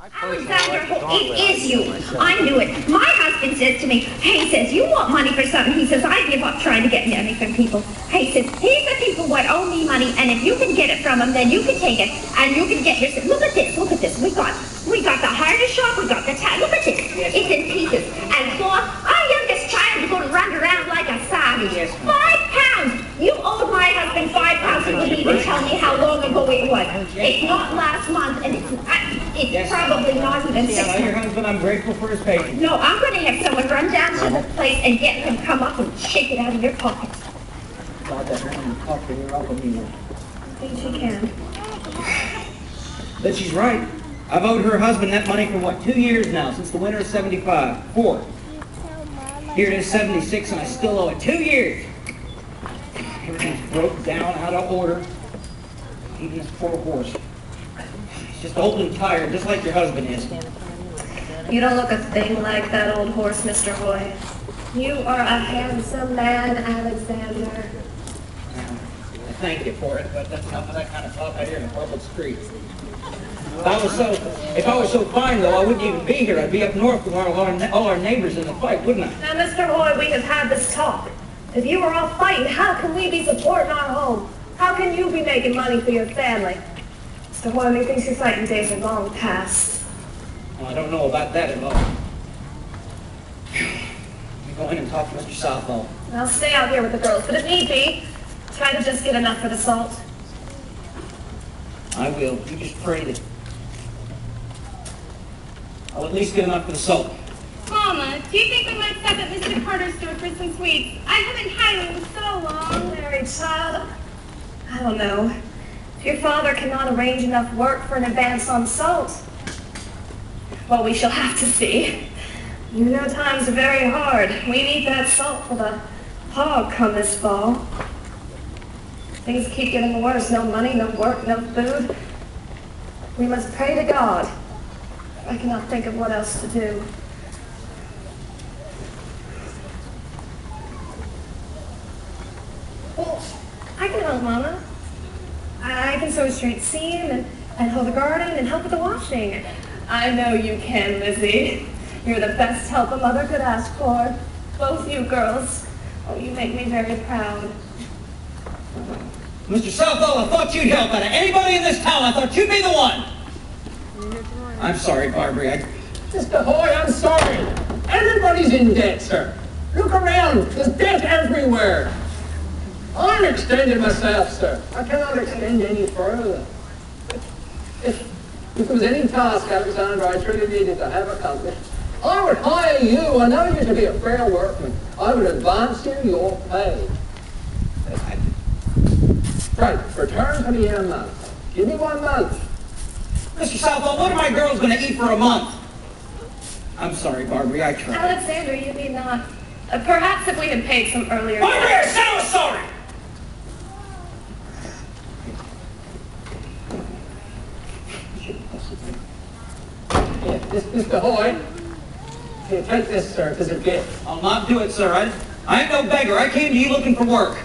Alexander, it is you. I knew it. My husband says to me, hey, says, you want money for something? He says, I give up trying to get money from people. Hey, says, here's the people what owe me money, and if you can get it from them, then you can take it, and you can get your... Look at this, look at this. We got the hardware shop, we got the tag. Look at this. It's in pieces. And cloth. Our youngest child is going to run around like a savage. £5. You owed my husband £5. You wouldn't even tell me how long ago it was. It's not last month, and it's probably not even 6 months. Your husband, I'm grateful for his patience. No, I'm going to have someone run down to the place and get him to come up and shake it out of your pockets. God, that woman talked to your uncle me. I think she can. But she's right. I've owed her husband that money for, what, 2 years now, since the winter of 75. 4. Here it is, 76, and I still owe it. 2 years. Everything's broke down, out of order. Even this poor horse. He's just old and tired, just like your husband is. You don't look a thing like that old horse, Mr. Hoy. You are a handsome man, Alexander. I thank you for it, but that's not that kind of talk out here in the public street. If I was so fine, though, I wouldn't even be here. I'd be up north with all our neighbors in the fight, wouldn't I? Now, Mr. Hoy, we have had this talk. If you were all fighting, how can we be supporting our home? How can you be making money for your family? Mr. Hoy, methinks your fighting days are long past. Well, I don't know about that at all. You go in and talk to Mr. Southall. I'll stay out here with the girls, but if need be, try to just get enough for the salt. I will. You just pray that I'll at least get enough for the salt. Mama, do you think we might stop at Mr. Carter's store for some sweets? I haven't had one in so long. Mary, child, I don't know. If your father cannot arrange enough work for an advance on salt, well, we shall have to see. You know times are very hard. We need that salt for the hog come this fall. Things keep getting worse. No money, no work, no food. We must pray to God. I cannot think of what else to do. Well, I can help, Mama. I can sew a straight seam and hoe the garden and help with the washing. I know you can, Lizzie. You're the best help a mother could ask for. Both you girls. Oh, you make me very proud. Mr. Southall, I thought you'd help. Out of anybody in this town, I thought you'd be the one. I'm sorry, Barbary. Mr. Hoy, I'm sorry. Everybody's in debt, sir. Look around. There's debt everywhere. I'm extending myself, sir. I cannot extend any further. If there was any task, Alexander, I truly needed to have accomplished, I would hire you. I know you to be a fair workman. I would advance you your pay. Right, return to me in a month. Give me 1 month. Mr. Southall, what are my girls going to eat for a month? I'm sorry, Barbary, I tried. Alexander, you need not. Perhaps if we had paid some earlier... Barbary, I said I was sorry! Mr. Hoy, here, take this, sir, as a gift. I'll not do it, sir. I ain't no beggar. I came to you looking for work.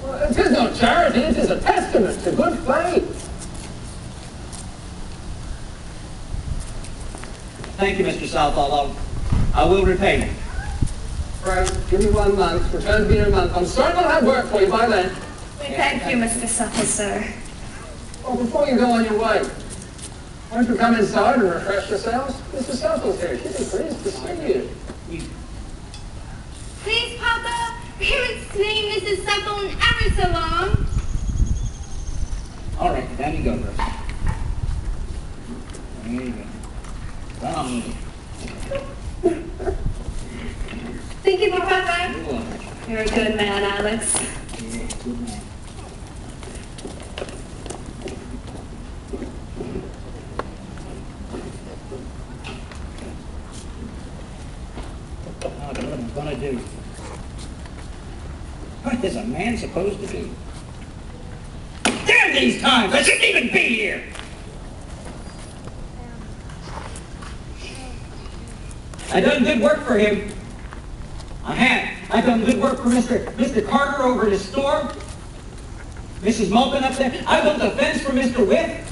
Well, it is no charity. It is a testament to good faith. Thank you, Mr. Southall. I will repay you. Right, give me 1 month. Return to me in a month. I'm certain I'll have work for you by then. We thank you, Mr. Supple, sir. Well, before you go on your way, why don't you come inside and refresh yourselves? Mr. Supple's here. She'd be pleased to see you. Please, Papa, we haven't seen Mrs. Supple in ever so long. All right, down you go, Bruce. There you go. Down. Thank you, Papa. You're welcome. You're a good man, Alex. Yeah, good man. What am I going to do? What is a man supposed to do? Damn these times! I shouldn't even be here! I done good work for him. I have. I done good work for Mr. Carter over at his store. Mrs. Malkin up there. I built a fence for Mr. Witt.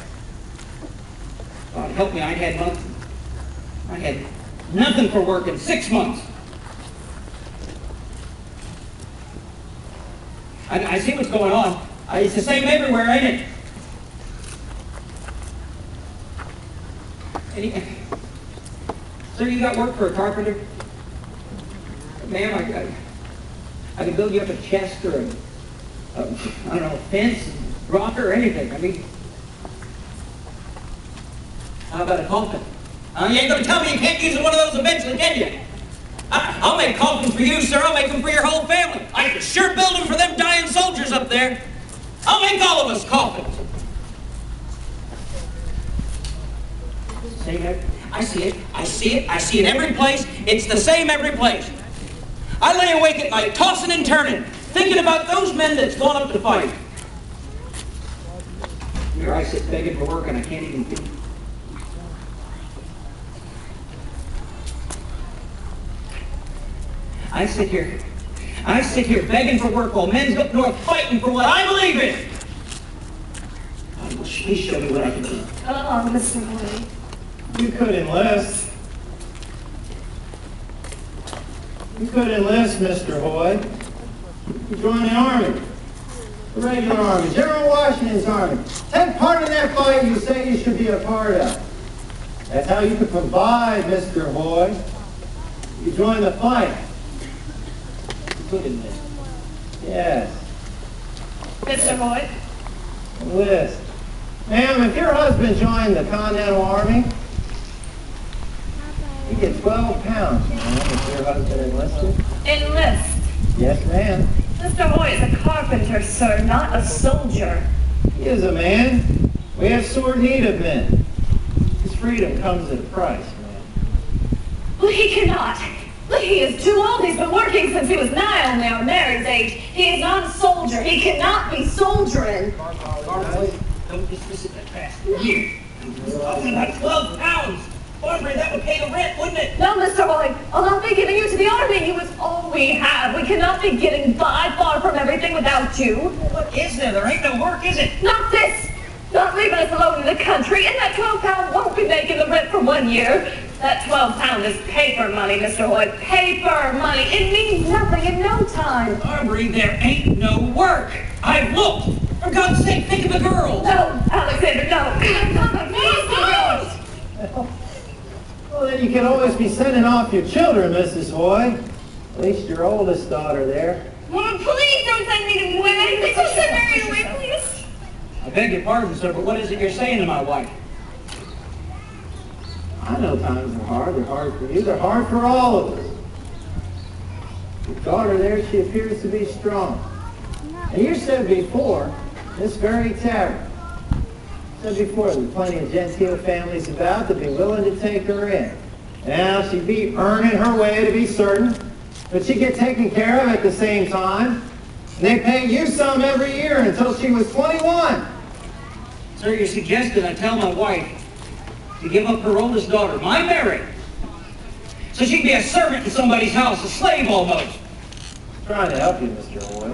God, to help me. I had nothing for work in 6 months. I see what's going on. It's the same everywhere, ain't it? Sir, you got work for a carpenter? Ma'am, I could build you up a chest or I don't know, a fence, rocker, or anything. I mean, how about a coffin? You ain't going to tell me you can't use one of those eventually, can you? I'll make coffins for you, sir. I'll make them for your whole family. I can sure build them for them dying soldiers up there. I'll make all of us coffins. I see it. I see it. I see it every place. It's the same every place. I lay awake at night, tossing and turning, thinking about those men that's gone up to fight. Here I sit begging for work and I can't even think. I sit here begging for work while men's up north fighting for what I believe in. Please show me what I can do. Oh, Mr. Woody. You could enlist. You could enlist, Mr. Hoy. You join the Army. The regular Army. General Washington's Army. Take part in that fight you say you should be a part of. That's how you could provide, Mr. Hoy. You join the fight. You could enlist. Yes. Mr. Hoy? Enlist. Ma'am, if your husband joined the Continental Army, you get 12 pounds, ma'am, if your husband enlisted. Enlist? Yes, ma'am. Mr. Hoy is a carpenter, sir, not a soldier. He is a man. We have sore need of men. His freedom comes at a price, ma'am. Well, he cannot. He is too old. He's been working since he was nigh only our marriage age. He is not a soldier. He cannot be soldiering. Don't dismiss it that fast. Here. He's talking about 12 pounds. Barbara, that would pay the rent, wouldn't it? No, Mr. Hoy. I'll not be giving you to the Army. You was all we have. We cannot be getting by far from everything without you. What is there? There ain't no work, is it? Not this. Not leaving us alone in the country. And that 12 pound won't be making the rent for 1 year. That 12 pound is paper money, Mr. Hoy. Paper money. It means nothing in no time. Barbara, there ain't no work. I've looked. For God's sake, think of the girls. No, Alexander, no. Well, then you can always be sending off your children, Mrs. Hoy. At least your oldest daughter there. Mom, please don't send me away. Please don't send Mary away, please. I beg your pardon, sir, but what is it you're saying to my wife? I know times are hard. They're hard for you. They're hard for all of us. Your daughter there, she appears to be strong. And you said before, this very tavern, said before, there's plenty of genteel families about to be willing to take her in. Now, she'd be earning her way to be certain, but she'd get taken care of at the same time. And they pay you some every year until she was 21. Sir, you're suggesting I tell my wife to give up her oldest daughter, my Mary, so she'd be a servant in somebody's house, a slave almost. I'm trying to help you, Mr. Hoy.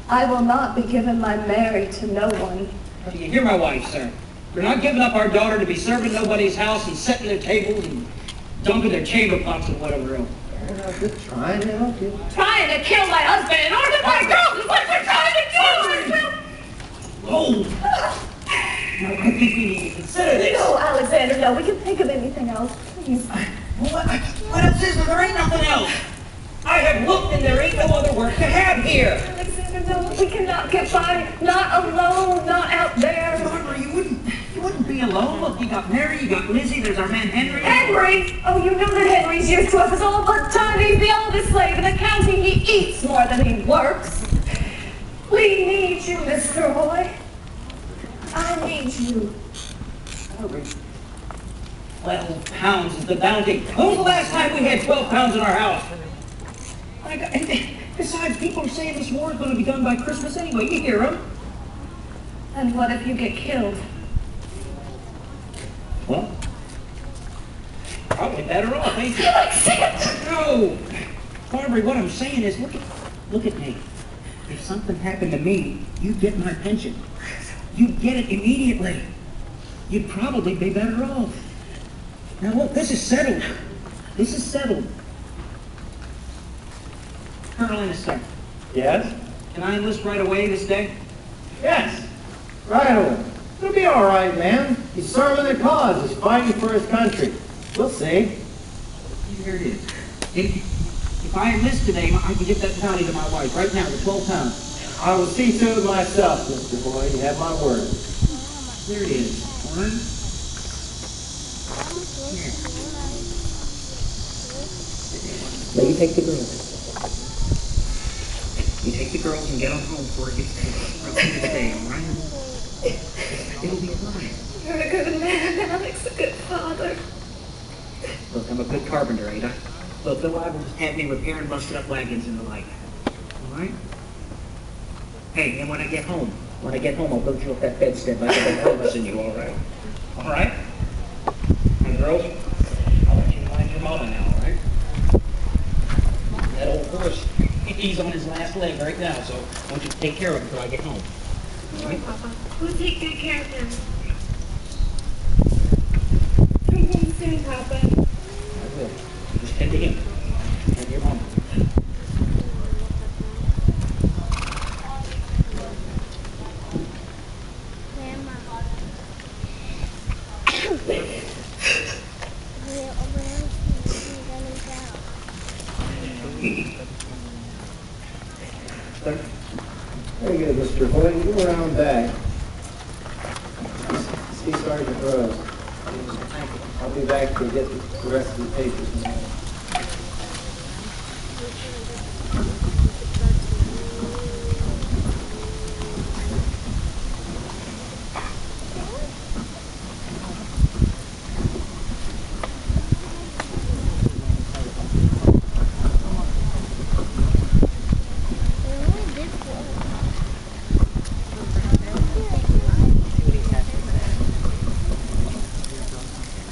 I will not be giving my Mary to no one. Do you hear my wife, sir? We're not giving up our daughter to be serving nobody's house and setting their tables and dumping their chamber pots and whatever else. I'm just trying to help you. Trying to kill my husband in order to buy girls is what we're trying to do! Oh! I think we need to consider this. No, Alexander, no. We can think of anything else, please. What else is there? There ain't nothing else. I have looked and there ain't no other work to have here. Alexander, no. We cannot get by. Not alone. Not out there. Barbara, you wouldn't be alone. Look, you got Mary, you got Lizzie, there's our man Henry. Henry? Oh, you know that Henry's years to us is all but time. He's the oldest slave in the county. He eats more than he works. We need you, Mr. Hoy. I need you. 12 pounds is the bounty. When was the last time we had 12 pounds in our house? Besides, people are saying this war is going to be done by Christmas anyway. You hear them. And what if you get killed? Well, probably better off, ain't you? Alexander! No! Barbara, what I'm saying is, look at me. If something happened to me, you'd get my pension. You'd get it immediately. You'd probably be better off. Now look, this is settled. This is settled. Colonel Enlisting, Yes? can I enlist right away this day? Yes. Right away. It'll be all right, man. He's serving the cause. He's fighting for his country. We'll see. Here it is. If I enlist today, I can get that bounty to my wife right now, the 12 pounds. I will see to it myself, Mr. Boyd. You have my word. There it is. All right? Here. Now you take the girls. You take the girls and get them home before it gets to the day, all right? It'll be fine. You're a good man, Alex, a good father. Look, I'm a good carpenter, ain't I? Look, the Bible just had me repairing busted up wagons and the like. All right? Hey, and when I get home, I'll build you up that bedstead like I've been promising you, all right? All right? And girls, I'll let you mind your mama now, all right? That old horse, he's on his last leg right now, so I want you to take care of him until I get home. All right? Papa, we'll take good care of him. Come home soon, Papa. I will. Just tend to him. Tend to your mama. Very good, Mr. Boyd. You go around back. See Sergeant Rose. I'll be back to get the rest of the papers.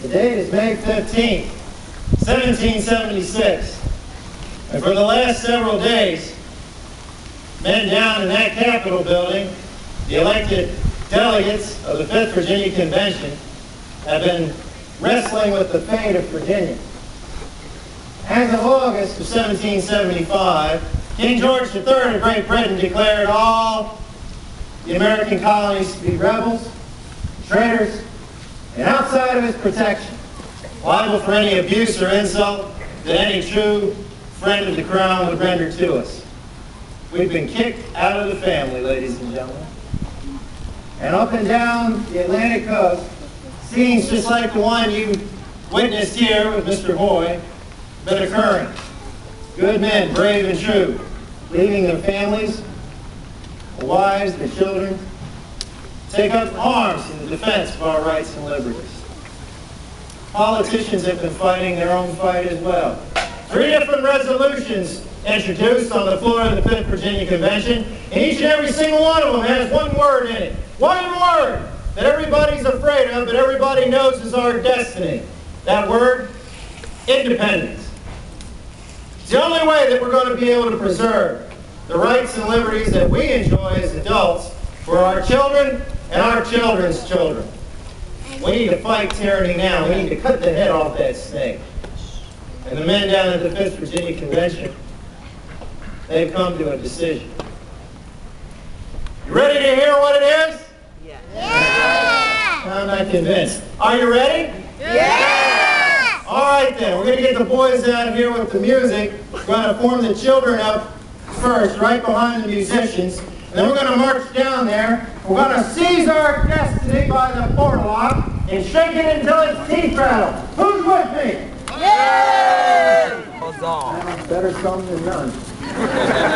The date is May 15th, 1776. And for the last several days, men down in that Capitol building, the elected delegates of the 5th Virginia Convention, have been wrestling with the fate of Virginia. As of August of 1775, King George III of Great Britain declared all the American colonies to be rebels, traitors, and outside of his protection, liable for any abuse or insult that any true friend of the crown would render to us. We've been kicked out of the family, ladies and gentlemen. And up and down the Atlantic coast, scenes just like the one you witnessed here with Mr. Hoy have been occurring. Good men, brave and true, leaving their families, their wives, their children, take up arms in the defense of our rights and liberties. Politicians have been fighting their own fight as well. 3 different resolutions introduced on the floor of the 5th Virginia Convention, and each and every single one of them has one word in it. One word that everybody's afraid of, but everybody knows is our destiny. That word, independence. It's the only way that we're going to be able to preserve the rights and liberties that we enjoy as adults for our children and our children's children. We need to fight tyranny now. We need to cut the head off that snake. And the men down at the 5th Virginia Convention, they've come to a decision. You ready to hear what it is? Yeah. I'm not convinced. Are you ready? Yeah. All right then, we're going to get the boys out of here with the music. We're going to form the children up first, right behind the musicians. Then we're going to march down there. We're going to seize our destiny by the forelock and shake it until its teeth rattle. Who's with me? Yeah! That's better some than none.